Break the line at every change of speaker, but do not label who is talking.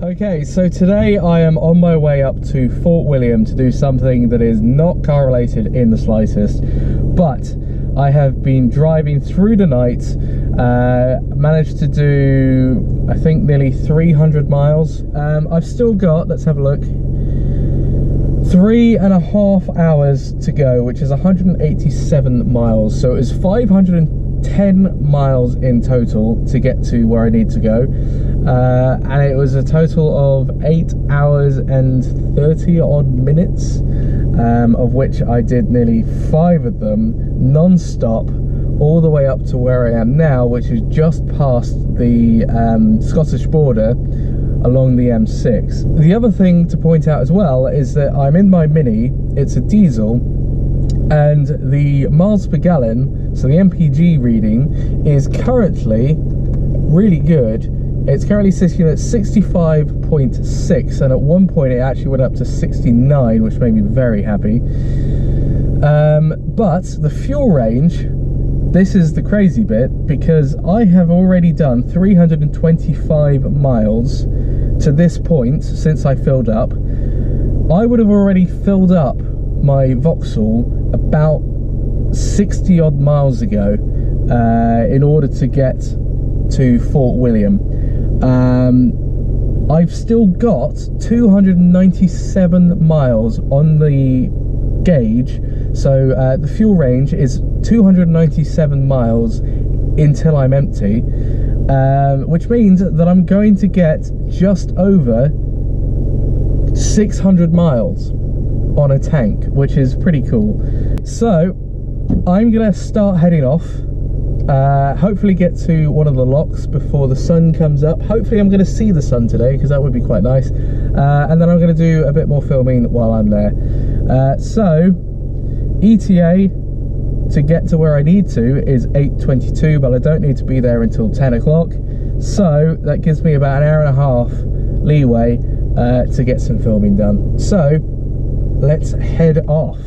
Okay, so today I am on my way up to Fort William to do something that is not car related in the slightest, but I have been driving through the night, managed to do, I think, nearly 300 miles. I've still got, let's have a look, 3.5 hours to go, which is 187 miles. So it was 510 miles in total to get to where I need to go. And it was a total of 8 hours and 30 odd minutes, of which I did nearly 5 of them non-stop all the way up to where I am now, which is just past the Scottish border along the M6. The other thing to point out as well is that I'm in my Mini. It's a diesel, and the miles per gallon, so the MPG reading, is currently really good. It's currently sitting at 65.6, and at one point it actually went up to 69, which made me very happy. But the fuel range, this is the crazy bit, because I have already done 325 miles to this point since I filled up. I would have already filled up my Vauxhall about 60 odd miles ago in order to get to Fort William. I've still got 297 miles on the gauge, so the fuel range is 297 miles until I'm empty, which means that I'm going to get just over 600 miles on a tank, which is pretty cool. So I'm gonna start heading off, hopefully get to one of the locks before the sun comes up. Hopefully I'm gonna see the sun today, because that would be quite nice, and then I'm gonna do a bit more filming while I'm there. So ETA to get to where I need to is 8:22, but I don't need to be there until 10 o'clock, so that gives me about an hour and a half leeway to get some filming done. So let's head off.